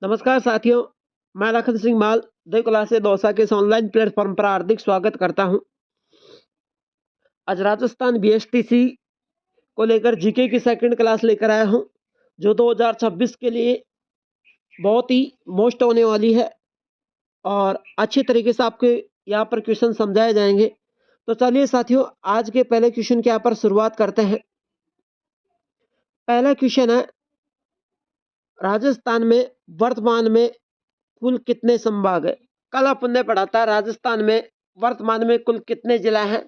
नमस्कार साथियों, मैं लखन सिंह माल देव क्लासे दौसा के इस ऑनलाइन प्लेटफॉर्म पर हार्दिक स्वागत करता हूं। आज राजस्थान बीएसटीसी को लेकर जीके की सेकंड क्लास लेकर आया हूं, जो 2026 के लिए बहुत ही मोस्ट होने वाली है और अच्छे तरीके से आपके यहाँ पर क्वेश्चन समझाए जाएंगे। तो चलिए साथियों, आज के पहले क्वेश्चन के यहाँ पर शुरुआत करते हैं। पहला क्वेश्चन है, राजस्थान में वर्तमान में कुल कितने संभाग है? कल अपन ने पढ़ा था राजस्थान में वर्तमान में कुल कितने जिला हैं,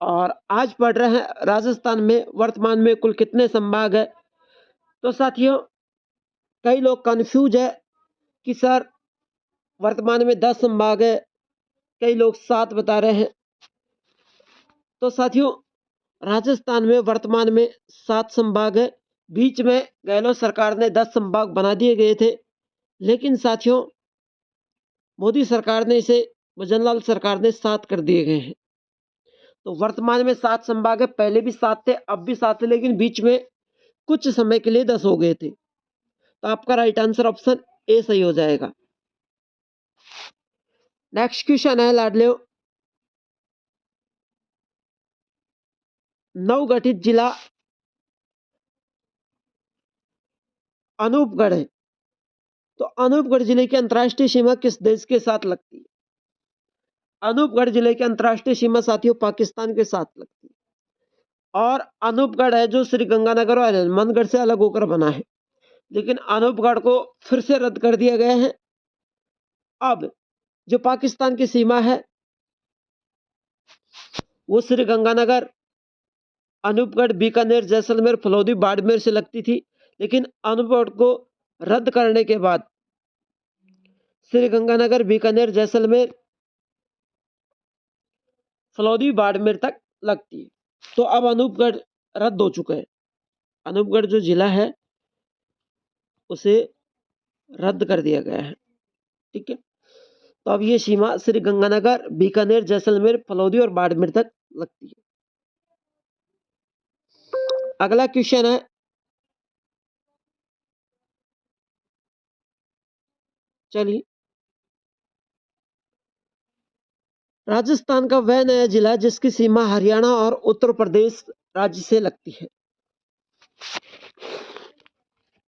और आज पढ़ रहे हैं राजस्थान में वर्तमान में कुल कितने संभाग है। तो साथियों, कई लोग कंफ्यूज है कि सर वर्तमान में 10 संभाग है, कई लोग 7 बता रहे हैं। तो साथियों, राजस्थान में वर्तमान में 7 संभाग है। बीच में गहलोत सरकार ने 10 संभाग बना दिए गए थे, लेकिन साथियों मोदी सरकार ने इसे, भजनलाल सरकार ने 7 कर दिए गए हैं। तो वर्तमान में 7 संभाग है, पहले भी 7 थे, अब भी 7 थे, लेकिन बीच में कुछ समय के लिए 10 हो गए थे। तो आपका राइट आंसर ऑप्शन ए सही हो जाएगा। नेक्स्ट क्वेश्चन है लाडलियो, नवगठित जिला अनूपगढ़ है। तो अनूपगढ़ जिले की अंतर्राष्ट्रीय सीमा किस देश के साथ लगती है? अनूपगढ़ जिले की अंतर्राष्ट्रीय सीमा साथियों पाकिस्तान के साथ लगती है। और अनूपगढ़ है जो श्री गंगानगर और हनुमानगढ़ से अलग होकर बना है, लेकिन अनूपगढ़ को फिर से रद्द कर दिया गया है। अब जो पाकिस्तान की सीमा है वो श्री गंगानगर, अनूपगढ़, बीकानेर, जैसलमेर, फलौदी, बाड़मेर से लगती थी, लेकिन अनूपगढ़ को रद्द करने के बाद श्री गंगानगर, बीकानेर, जैसलमेर, फलौदी, बाड़मेर तक लगती है। तो अब अनूपगढ़ रद्द हो चुका है। अनूपगढ़ जो जिला है उसे रद्द कर दिया गया है। ठीक है, तो अब ये सीमा श्री गंगानगर, बीकानेर, जैसलमेर, फलौदी और बाड़मेर तक लगती है। अगला क्वेश्चन है, चलिए, राजस्थान का वह नया जिला जिसकी सीमा हरियाणा और उत्तर प्रदेश राज्य से लगती है।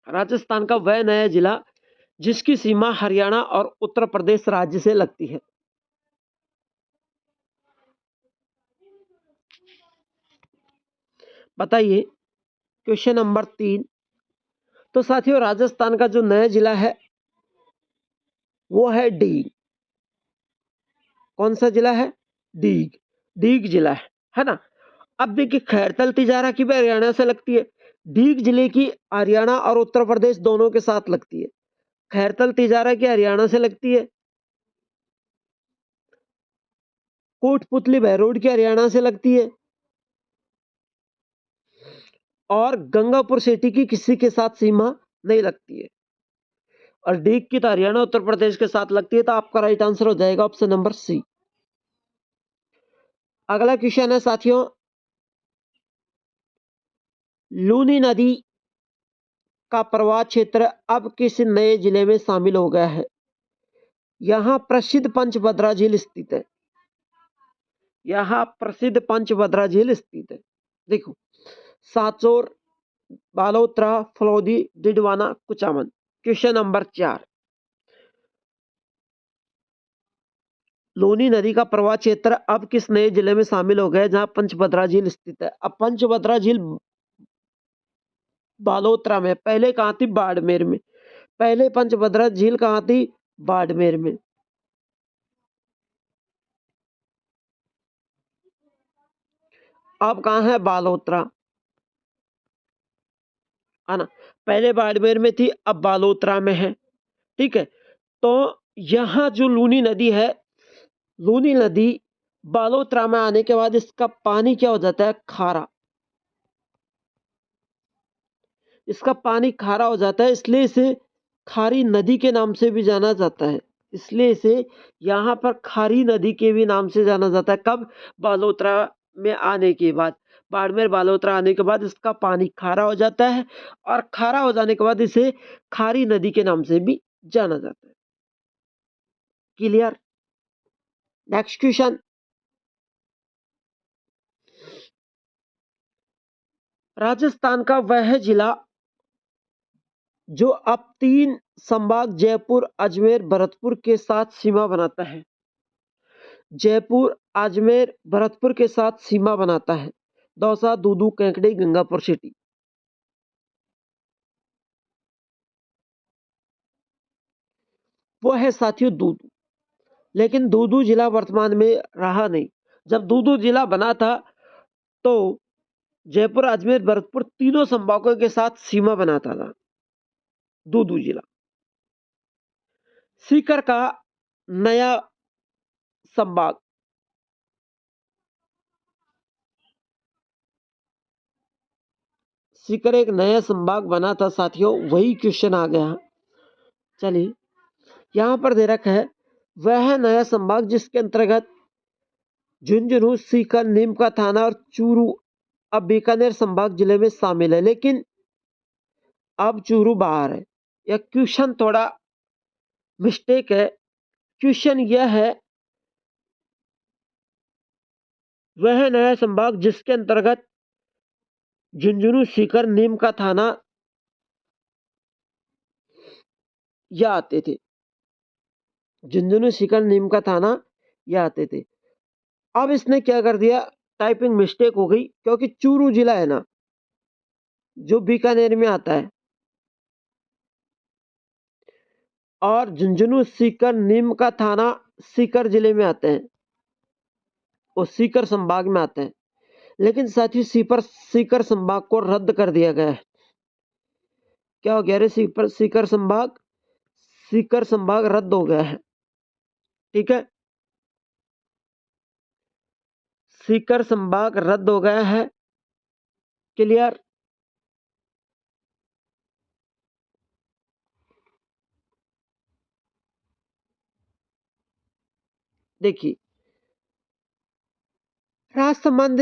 राजस्थान का वह नया जिला जिसकी सीमा हरियाणा और उत्तर प्रदेश राज्य से लगती है। बताइए। Question number 3। तो साथियों, राजस्थान का जो नया जिला है वो है डीग। कौन सा जिला है? डीग। डीग जिला है ना। अब देखिए, खैरतल तिजारा की भी हरियाणा से लगती है। डीग जिले की हरियाणा और उत्तर प्रदेश दोनों के साथ लगती है। खैरतल तिजारा की हरियाणा से लगती है। कोटपुतली बहरोड की हरियाणा से लगती है। और गंगापुर सिटी की किसी के साथ सीमा नहीं लगती है। और डीग की तो हरियाणा उत्तर प्रदेश के साथ लगती है। तो आपका राइट आंसर हो जाएगा ऑप्शन नंबर सी। अगला क्वेश्चन है साथियों, लूनी नदी का प्रवाह क्षेत्र अब किस नए जिले में शामिल हो गया है? यहाँ प्रसिद्ध पंचभद्रा झील स्थित है। यहाँ प्रसिद्ध पंचभद्रा झील स्थित है। देखो, साचोर, बालोतरा, फलौदी, डिडवाना, कुचामन। Question number 4। लूनी नदी का प्रवाह क्षेत्र अब किस नए जिले में शामिल हो गया जहां पंचभद्रा झील स्थित है? अब पंचभद्रा झील बालोतरा में, पहले कहां थी? बाड़मेर में। पहले पंचभद्रा झील कहां थी? बाड़मेर में। अब कहां है? बालोतरा, है ना। पहले बाड़मेर में थी, अब बालोतरा में है। ठीक है, तो यहां जो लूनी नदी है, लूनी नदी बालोतरा में आने के बाद इसका पानी क्या हो जाता है? खारा। इसका पानी खारा हो जाता है, इसलिए इसे खारी नदी के नाम से भी जाना जाता है। इसलिए इसे यहाँ पर खारी नदी के भी नाम से जाना जाता है। कब? बालोतरा में आने के बाद। बाड़मेर बालोतरा आने के बाद इसका पानी खारा हो जाता है और खारा हो जाने के बाद इसे खारी नदी के नाम से भी जाना जाता है। क्लियर? नेक्स्ट क्वेश्चन, राजस्थान का वह जिला जो अब 3 संभाग जयपुर, अजमेर, भरतपुर के साथ सीमा बनाता है। जयपुर, अजमेर, भरतपुर के साथ सीमा बनाता है। दौसा, दूदू, केकड़ी, गंगापुर सिटी। वो है साथियों दूदू, लेकिन दूदू जिला वर्तमान में रहा नहीं। जब दूदू जिला बना था तो जयपुर, अजमेर, भरतपुर तीनों संभागों के साथ सीमा बनाता था दूदू जिला। सीकर का नया संभाग, सीकर एक नया संभाग बना था साथियों, वही क्वेश्चन आ गया। चलिए यहां पर दे रखा है वह नया संभाग जिसके अंतर्गत झुंझुनू, सीकर, नीमका थाना और चूरू अब बीकानेर संभाग जिले में शामिल है, लेकिन अब चूरू बाहर है। यह क्वेश्चन थोड़ा मिस्टेक है। क्वेश्चन यह है वह नया संभाग जिसके अंतर्गत झुंझुनू, सीकर, नीमका थाना यह आते थे। झुंझुनू, सीकर, नीमका थाना यह आते थे। अब इसने क्या कर दिया, टाइपिंग मिस्टेक हो गई, क्योंकि चूरू जिला है ना जो बीकानेर में आता है, और झुंझुनू, सीकर, नीमका थाना सीकर जिले में आते हैं और सीकर संभाग में आते हैं। लेकिन साथियों सीकर संभाग को रद्द कर दिया गया है। क्या हो गया रे? सीकर संभाग रद्द हो गया है। ठीक है, सीकर संभाग रद्द हो गया है। क्लियर? देखिए राजसमंद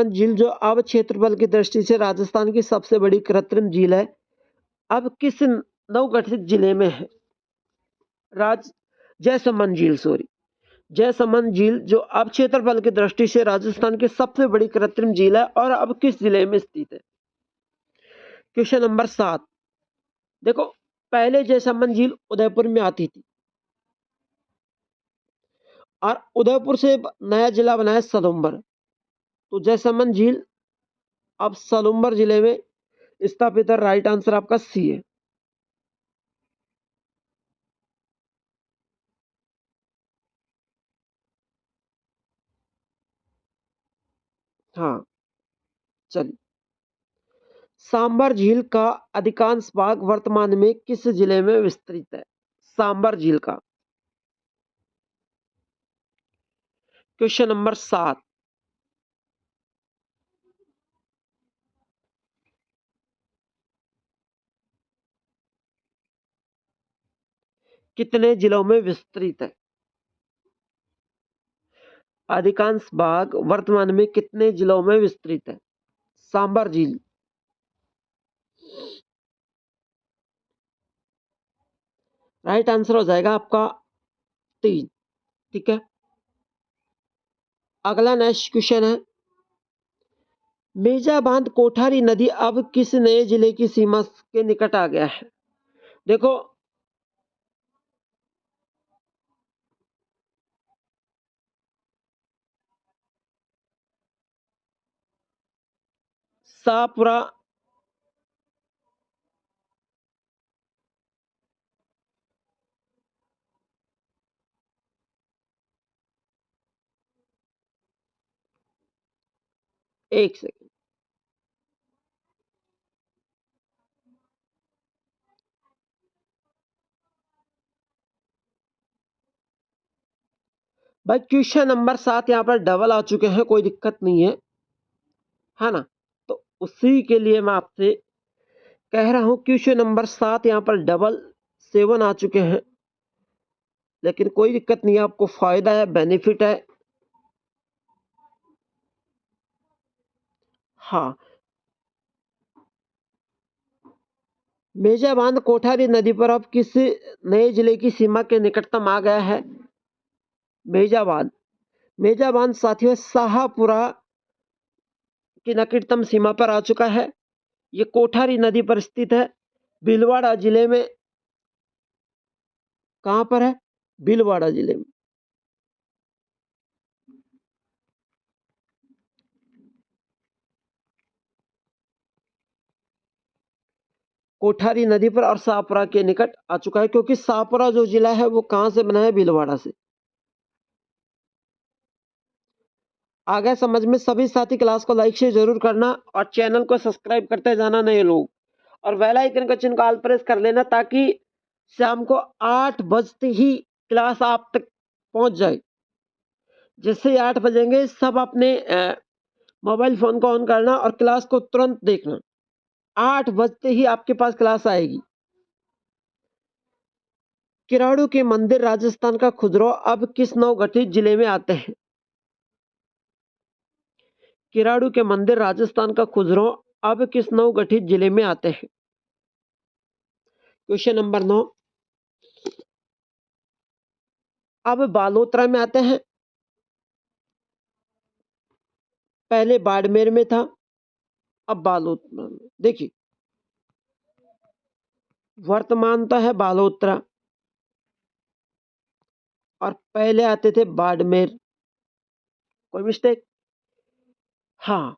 झील जो अब क्षेत्रफल की दृष्टि से राजस्थान की सबसे बड़ी कृत्रिम झील है, अब किस नवगठित जिले में है? जयसमंद झील जो अब क्षेत्रफल की दृष्टि से राजस्थान की सबसे बड़ी कृत्रिम झील है और अब किस जिले में स्थित है? क्वेश्चन नंबर 7, देखो पहले जयसमंद झील उदयपुर में आती थी और उदयपुर से नया जिला बनाया सलुम्बर, तो जयसमंद झील अब सलुम्बर जिले में स्थापित है। राइट आंसर आपका सी है। हाँ, चलिए सांबर झील का अधिकांश भाग वर्तमान में किस जिले में विस्तृत है? सांबर झील का। क्वेश्चन नंबर 7, कितने जिलों में विस्तृत है? अधिकांश भाग वर्तमान में कितने जिलों में विस्तृत है सांबर झील? राइट आंसर हो जाएगा आपका 3। ठीक है, अगला नेक्स्ट क्वेश्चन है मेजा बांध कोठारी नदी अब किस नए जिले की सीमा के निकट आ गया है? देखो शाहपुरा, एक सेकंड, भाई क्वेश्चन नंबर 7 यहाँ पर डबल आ चुके हैं, कोई दिक्कत नहीं है ना? तो उसी के लिए मैं आपसे कह रहा हूं क्वेश्चन नंबर 7 यहाँ पर डबल 7 आ चुके हैं, लेकिन कोई दिक्कत नहीं है, आपको फायदा है, बेनिफिट है। हाँ, मेजा बांध कोठारी नदी पर अब किस नए जिले की सीमा के निकटतम आ गया है? मेजा बांध। मेजा बांध साथियों शाहपुरा की निकटतम सीमा पर आ चुका है। ये कोठारी नदी पर स्थित है। भीलवाड़ा जिले में। कहाँ पर है? भीलवाड़ा जिले में। कोठारी नदी पर और शाहपुरा के निकट आ चुका है, क्योंकि शाहपुरा जो जिला है वो कहाँ से बना है? भीलवाड़ा से। आ गया समझ में? सभी साथी क्लास को लाइक से जरूर करना और चैनल को सब्सक्राइब करते जाना नए लोग, और बेल आइकन का चिन्ह को ऑल प्रेस कर लेना, ताकि शाम को 8 बजते ही क्लास आप तक पहुंच जाए। जैसे ही 8 बजेंगे सब अपने मोबाइल फोन को ऑन करना और क्लास को तुरंत देखना। 8 बजते ही आपके पास क्लास आएगी। किराड़ू के मंदिर राजस्थान का खुजरो अब किस नवगठित जिले में आते हैं? किराड़ू के मंदिर राजस्थान का खुजरो अब किस नवगठित जिले में आते हैं? Question number 9। अब बालोतरा में आते हैं। पहले बाड़मेर में था, अब बालोतरा में। देखिए, वर्तमान तो है बालोतरा और पहले आते थे बाड़मेर। कोई मिस्टेक? हाँ।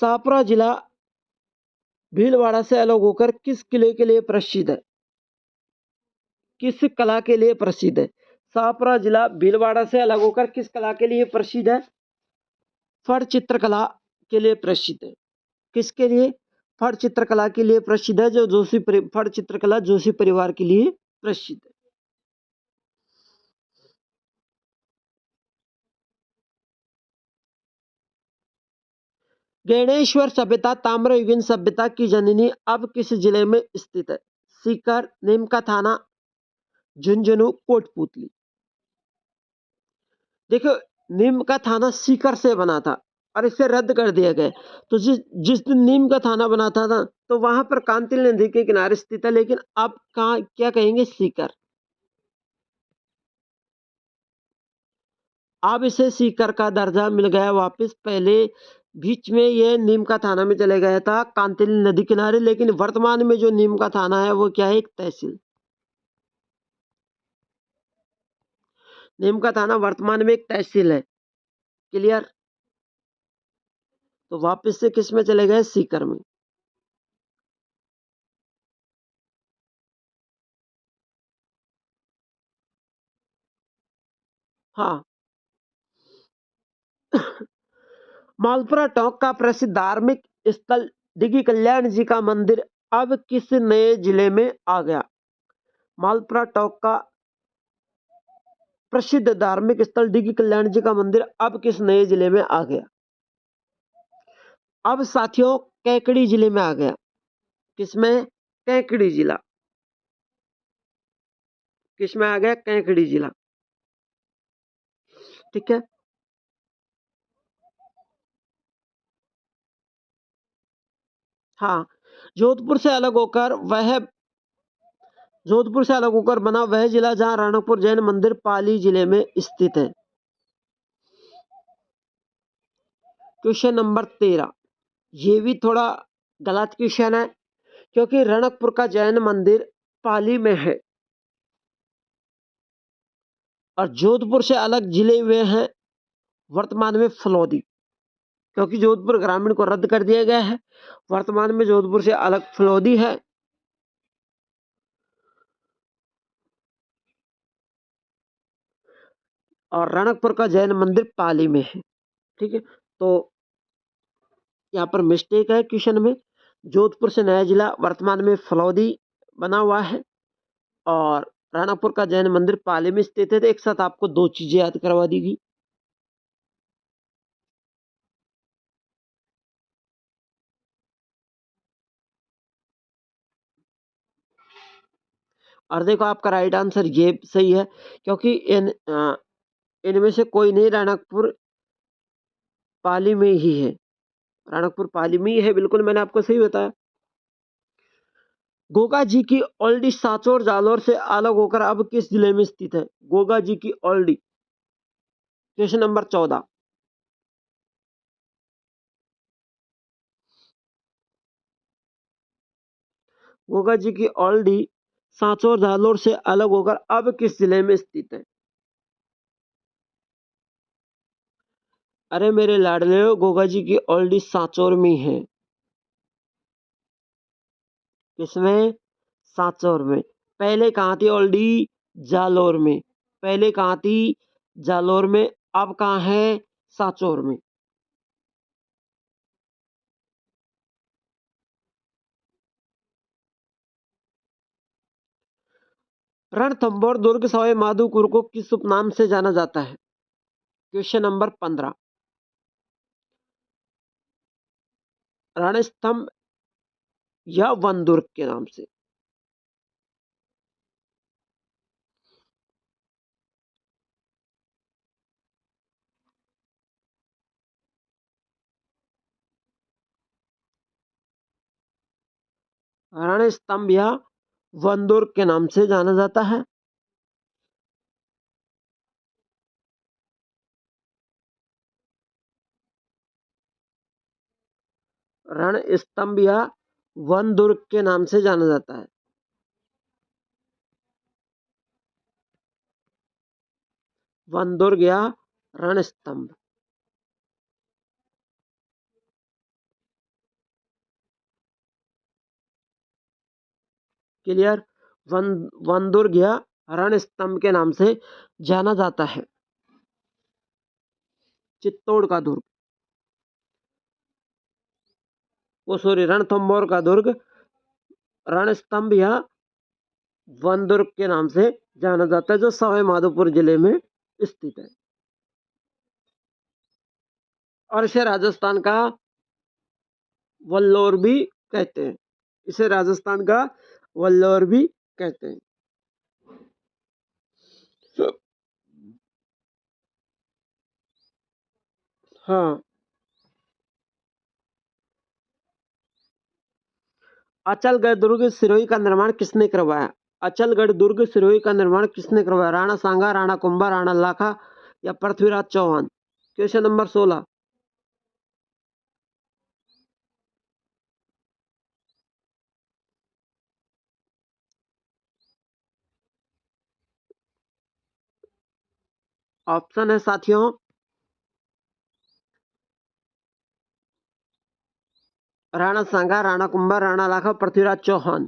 शाहपुरा जिला भीलवाड़ा से अलग होकर किस किले के लिए प्रसिद्ध है? किस कला के लिए प्रसिद्ध है? शाहपुरा जिला भीलवाड़ा से अलग होकर किस कला के लिए प्रसिद्ध है? फड़ चित्रकला के लिए प्रसिद्ध है। किसके लिए? फड़ चित्रकला के लिए प्रसिद्ध है, जो फड़ चित्रकला जोशी परिवार के लिए प्रसिद्ध है। गणेश्वर सभ्यता ताम्रयुगीन सभ्यता की जननी अब किस जिले में स्थित है? सीकर, नीमका थाना, झुंझुनू, कोटपुतली। देखो, नीम का थाना सीकर से बना था और इसे रद्द कर दिया गया। तो जिस जिस दिन नीम का थाना बना था ना, तो वहां पर कांतिल नदी के किनारे स्थित है, लेकिन अब कहाँ क्या कहेंगे? सीकर। अब इसे सीकर का दर्जा मिल गया वापस। पहले बीच में ये नीम का थाना में चले गया था, कांतिल नदी किनारे, लेकिन वर्तमान में जो नीम का थाना है वो क्या है? एक तहसील। नीम का थाना वर्तमान में एक तहसील है। क्लियर? तो वापस से किस में चले गए? सीकर में। हाँ। मालपुरा टोंक का प्रसिद्ध धार्मिक स्थल डिगी कल्याण जी का मंदिर अब किस नए जिले में आ गया? मालपुरा टोंक का प्रसिद्ध धार्मिक स्थल डिगी कल्याण जी का मंदिर अब किस नए जिले में आ गया? अब साथियों कैकड़ी जिले में आ गया। किसमें? कैकड़ी जिला। किसमें आ गया? कैकड़ी जिला। ठीक है। हाँ, जोधपुर से अलग होकर वह जोधपुर से अलग होकर बना वह जिला जहां राणकपुर जैन मंदिर पाली जिले में स्थित है। Question number 13। ये भी थोड़ा गलत क्वेश्चन है, क्योंकि रणकपुर का जैन मंदिर पाली में है और जोधपुर से अलग जिले हुए हैं वर्तमान में फलौदी, क्योंकि जोधपुर ग्रामीण को रद्द कर दिया गया है। वर्तमान में जोधपुर से अलग फलौदी है। और रणकपुर का जैन मंदिर पाली में है। ठीक है। तो यहाँ पर मिस्टेक है क्वेश्चन में। जोधपुर से नया जिला वर्तमान में फलौदी बना हुआ है और राणापुर का जैन मंदिर पाली में स्थित है। तो एक साथ आपको दो चीजें याद करवा दी गई। और देखो, आपका राइट आंसर ये सही है, क्योंकि इनमें से कोई नहीं रणकपुर पाली में ही है। राणकपुर पाली में ही है, बिल्कुल मैंने आपको सही बताया। गोगा जी की ओल्डी सांचौर जालौर से अलग होकर अब किस जिले में स्थित है? गोगा जी की ओल्डी, क्वेश्चन नंबर 14। गोगा जी की ओल्डी सांचौर जालौर से अलग होकर अब किस जिले में स्थित है? अरे मेरे लाडले, गोगा जी की ओल्डी सांचौर में है। किसमें? सांचौर में। पहले कहाँ थी ओल्डी? जालौर में। पहले कहाँ थी? जालौर में। अब कहाँ है? सांचौर में। रणथंभौर दुर्ग सवाई माधोपुर को किस उपनाम से जाना जाता है? Question number 15। रणस्तंभ या वन दुर्ग के नाम से। रणस्तंभ या वन दुर्ग के नाम से जाना जाता है। रणस्तंभ या वन दुर्ग के नाम से जाना जाता है। वन दुर्ग या रणस्तंभ। क्लियर? वन दुर्ग या रणस्तंभ के नाम से जाना जाता है। चित्तौड़ का दुर्ग, वो सॉरी, रणथंभौर का दुर्ग रणस्तंभ या वन दुर्ग के नाम से जाना जाता है, जो सवाई माधोपुर जिले में स्थित है। और इसे राजस्थान का वल्लोर भी कहते हैं। इसे राजस्थान का वल्लोर भी कहते हैं। हाँ। अचलगढ़ दुर्ग सिरोही का निर्माण किसने करवाया? अचलगढ़ दुर्ग सिरोही का निर्माण किसने करवाया? राणा सांगा, राणा कुंभा, राणा लाखा या Prithviraj Chauhan? Question number 16। Option है साथियों, राणा सांगा, राणा कुंभा, राणा लाखा, पृथ्वीराज चौहान।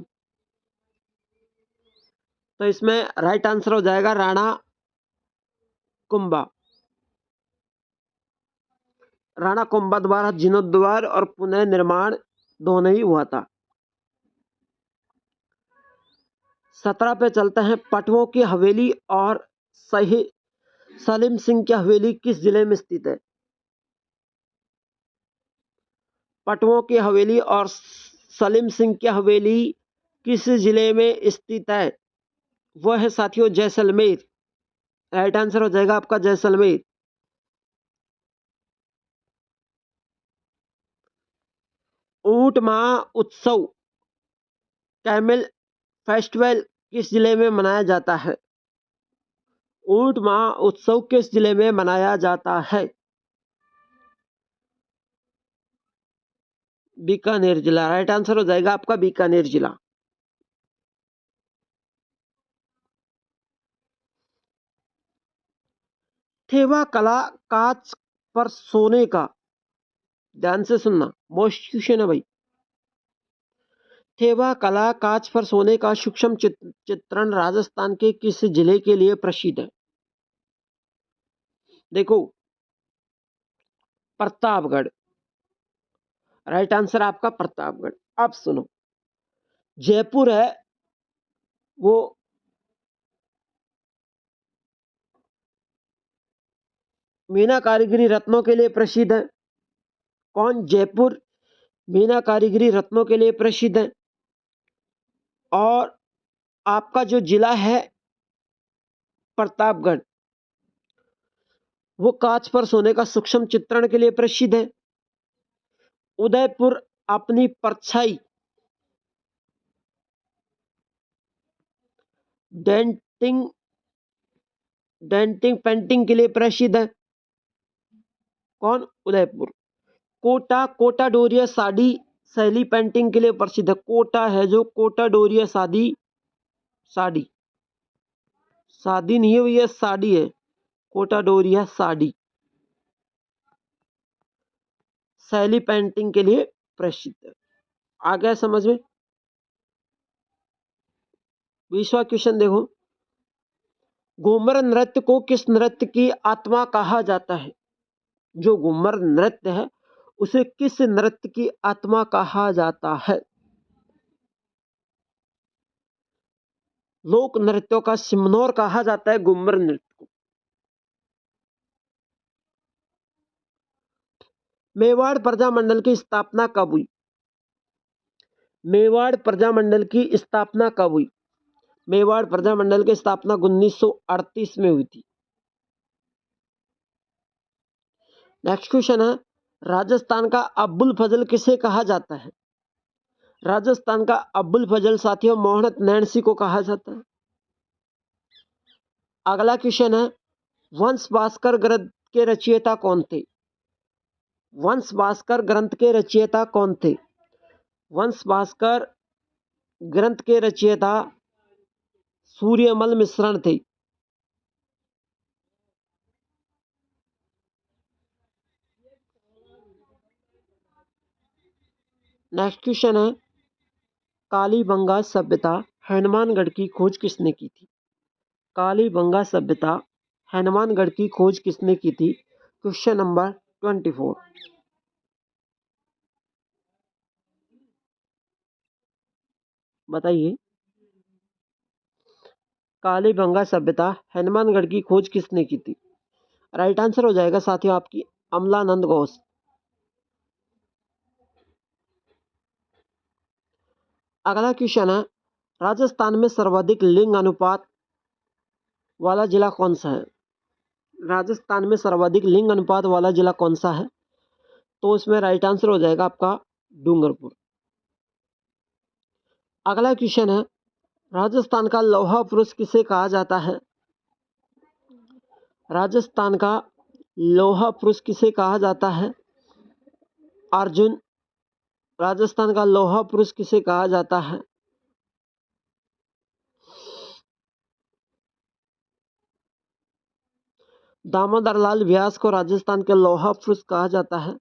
तो इसमें राइट आंसर हो जाएगा राणा कुंभा। राणा कुंभा द्वारा जीर्णोद्धार और पुनः निर्माण दोनों ही हुआ था। 17 पे चलते हैं। पटवों की हवेली और सही सलीम सिंह की हवेली किस जिले में स्थित है? पटवों की हवेली और सलीम सिंह की हवेली किस जिले में स्थित है? वह है साथियों जैसलमेर। राइट आंसर हो जाएगा आपका जैसलमेर। ऊंट महोत्सव कैमल फेस्टिवल किस जिले में मनाया जाता है? ऊंट महोत्सव किस जिले में मनाया जाता है? बीकानेर जिला। राइट आंसर हो जाएगा आपका बीकानेर जिला। थेवा कला काच पर सोने का, ध्यान से सुनना, मोस्ट क्वेश्चन है भाई। थेवा कला काच पर सोने का सूक्ष्म चित्रण राजस्थान के किस जिले के लिए प्रसिद्ध है? देखो, प्रतापगढ़। राइट आंसर आपका प्रतापगढ़। अब सुनो, जयपुर है वो मीना कारीगरी रत्नों के लिए प्रसिद्ध है। कौन? जयपुर मीना कारीगरी रत्नों के लिए प्रसिद्ध है। और आपका जो जिला है प्रतापगढ़, वो कांच पर सोने का सूक्ष्म चित्रण के लिए प्रसिद्ध है। उदयपुर अपनी परछाई डेंटिंग डेंटिंग पेंटिंग के लिए प्रसिद्ध है। कौन? उदयपुर। कोटा कोटा डोरिया साड़ी शैली पेंटिंग के लिए प्रसिद्ध है। कोटा है जो कोटा डोरिया साड़ी साड़ी शादी नहीं है भैया, साड़ी है। कोटा डोरिया साड़ी शैली पेंटिंग के लिए प्रसिद्ध है। आ गया समझ में? 20वां क्वेश्चन देखो, घूमर नृत्य को किस नृत्य की आत्मा कहा जाता है? जो घूमर नृत्य है उसे किस नृत्य की आत्मा कहा जाता है? लोक नृत्यों का सिमनोर कहा जाता है घूमर नृत्य को। मेवाड़ प्रजामंडल की स्थापना कब हुई? मेवाड़ प्रजामंडल की स्थापना कब हुई? मेवाड़ प्रजामंडल की स्थापना 1938 में हुई थी। नेक्स्ट क्वेश्चन है, राजस्थान का अब्बुल फजल किसे कहा जाता है? राजस्थान का अब्बुल फजल साथियों मोहम्मद नैन्सी को कहा जाता है। अगला क्वेश्चन है, वंश भास्कर ग्रंथ के रचयिता कौन थे? वंश भास्कर ग्रंथ के रचयिता कौन थे? वंश भास्कर ग्रंथ के रचयिता सूर्यमल मिश्रण थे। नेक्स्ट क्वेश्चन है, कालीबंगा सभ्यता हनुमानगढ़ की खोज किसने की थी? कालीबंगा सभ्यता हनुमानगढ़ की खोज किसने की थी? Question number 24। बताइए, कालीबंगा सभ्यता हनुमानगढ़ की खोज किसने की थी? राइट आंसर हो जाएगा साथियों आपकी अमलानंद घोष। अगला क्वेश्चन है, राजस्थान में सर्वाधिक लिंग अनुपात वाला जिला कौन सा है? राजस्थान में सर्वाधिक लिंग अनुपात वाला जिला कौन सा है? तो इसमें राइट आंसर हो जाएगा आपका डूंगरपुर। अगला क्वेश्चन है, राजस्थान का लौह पुरुष किसे कहा जाता है? राजस्थान का लौह पुरुष किसे कहा जाता है? अर्जुन। राजस्थान का लौह पुरुष किसे कहा जाता है? दामोदर लाल व्यास को राजस्थान के लौह पुरुष कहा जाता है।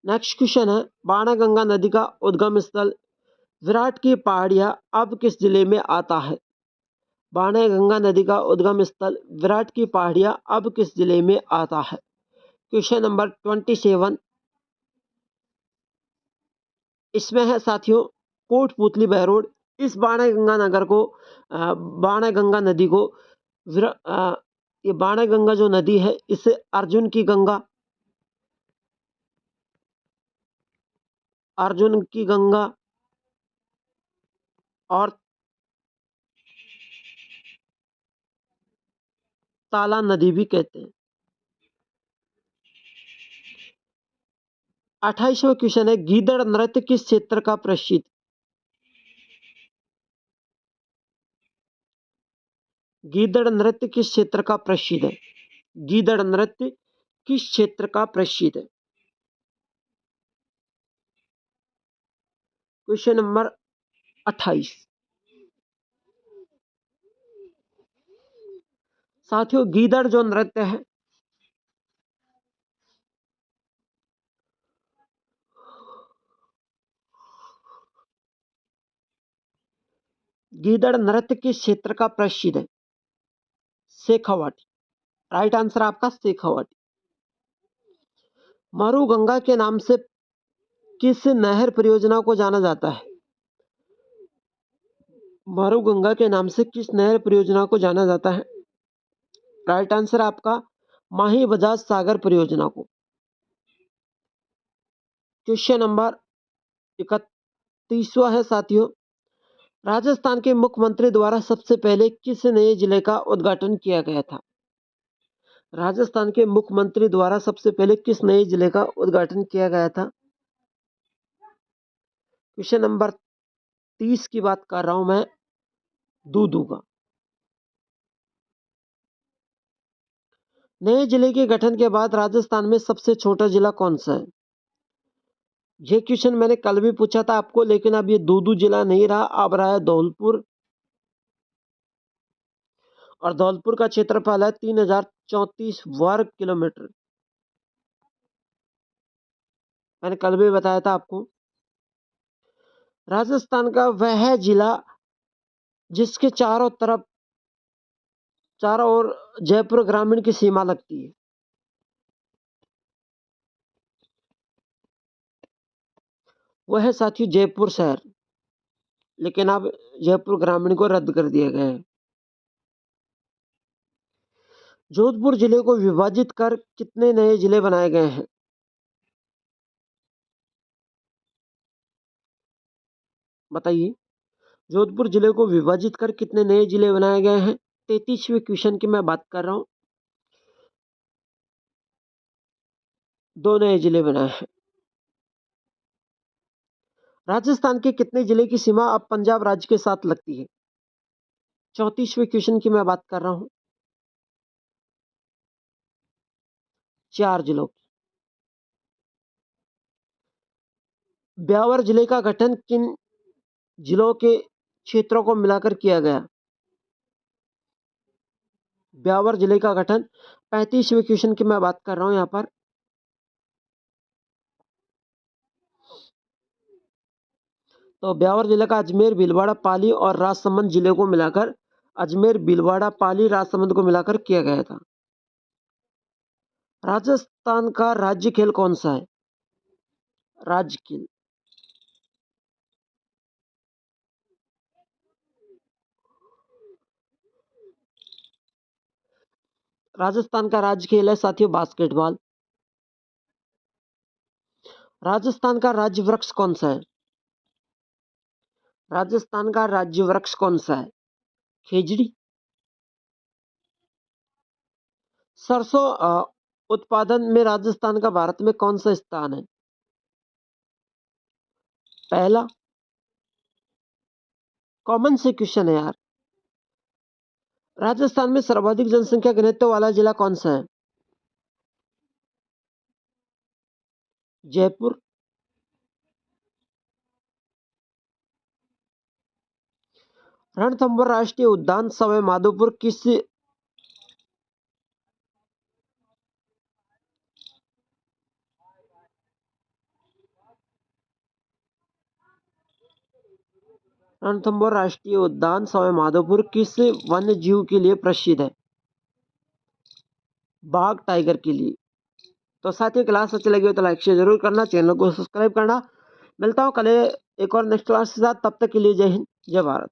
नेक्स्ट क्वेश्चन है, बाणगंगा नदी का उद्गम स्थल विराट की पहाड़ियां अब किस जिले में आता है? बाणगंगा नदी का उद्गम स्थल विराट की पहाड़ियां अब किस जिले में आता है? Question number 27। इसमें है साथियों कोटपुतली बहरोड। इस बाणगंगा नगर को बाणगंगा नदी को ये बाणगंगा जो नदी है इसे अर्जुन की गंगा, अर्जुन की गंगा और ताला नदी भी कहते हैं। 28वां क्वेश्चन है, गीदड़ नृत्य किस क्षेत्र का प्रसिद्ध? गीदड़ नृत्य किस क्षेत्र का प्रसिद्ध है? गीदड़ नृत्य किस क्षेत्र का प्रसिद्ध है? Question number 28। साथियों गीदड़ जो नृत्य है गीदड़ नृत्य किस क्षेत्र का प्रसिद्ध है? शेखावाटी। राइट आंसर आपका शेखावाटी। मरुगंगा के नाम से किस नहर परियोजना को जाना जाता है? मरुगंगा के नाम से किस नहर परियोजना को जाना जाता है? राइट आंसर आपका माही बजाज सागर परियोजना को। क्वेश्चन नंबर 31वां है साथियों, राजस्थान के मुख्यमंत्री द्वारा सबसे पहले किस नए जिले का उद्घाटन किया गया था? राजस्थान के मुख्यमंत्री द्वारा सबसे पहले किस नए जिले का उद्घाटन किया गया था? क्वेश्चन नंबर 30 की बात कर रहा हूं मैं, दूदू का। नए जिले के गठन के बाद राजस्थान में सबसे छोटा जिला कौन सा है? ये क्वेश्चन मैंने कल भी पूछा था आपको, लेकिन अब ये दूदू जिला नहीं रहा, अब रहा है धौलपुर। और धौलपुर का क्षेत्रफल है 3034 वर्ग किलोमीटर। मैंने कल भी बताया था आपको। राजस्थान का वह जिला जिसके चारों ओर जयपुर ग्रामीण की सीमा लगती है, वह है साथियों जयपुर शहर। लेकिन अब जयपुर ग्रामीण को रद्द कर दिया गया है। जोधपुर जिले को विभाजित कर कितने नए जिले बनाए गए हैं? बताइए। जोधपुर जिले को विभाजित कर कितने नए जिले बनाए गए हैं? 33वें क्वेश्चन की मैं बात कर रहा हूं। 2 नए जिले बनाए हैं। राजस्थान के कितने जिले की सीमा अब पंजाब राज्य के साथ लगती है? 34वें क्वेश्चन की मैं बात कर रहा हूं। 4 जिलों की। ब्यावर जिले का गठन किन जिलों के क्षेत्रों को मिलाकर किया गया? ब्यावर जिले का गठन 35वें क्वेश्चन की मैं बात कर रहा हूं यहां पर। तो ब्यावर जिले का अजमेर, भीलवाड़ा, पाली और राजसमंद जिले को मिलाकर अजमेर, भीलवाड़ा, पाली, राजसमंद को मिलाकर किया गया था। राजस्थान का राज्य खेल कौन सा है? राज्य खेल। राजस्थान का राज्य खेल है साथियों बास्केटबॉल। राजस्थान का राज्य वृक्ष कौन सा है? राजस्थान का राज्य वृक्ष कौन सा है? खेजड़ी। सरसों उत्पादन में राजस्थान का भारत में कौन सा स्थान है? पहला। कॉमन से क्वेश्चन है यार। राजस्थान में सर्वाधिक जनसंख्या घनत्व वाला जिला कौन सा है? जयपुर। रणथंभौर राष्ट्रीय उद्यान सवाई माधोपुर किस रणथंभौर राष्ट्रीय उद्यान सवाई माधोपुर किस वन्य जीव के लिए प्रसिद्ध है? बाघ, टाइगर के लिए। तो साथियों क्लास अच्छी लगी हो तो लाइक शेयर जरूर करना, चैनल को सब्सक्राइब करना। मिलता हूँ कल एक और नेक्स्ट क्लास के साथ, तब तक के लिए जय हिंद, जय भारत।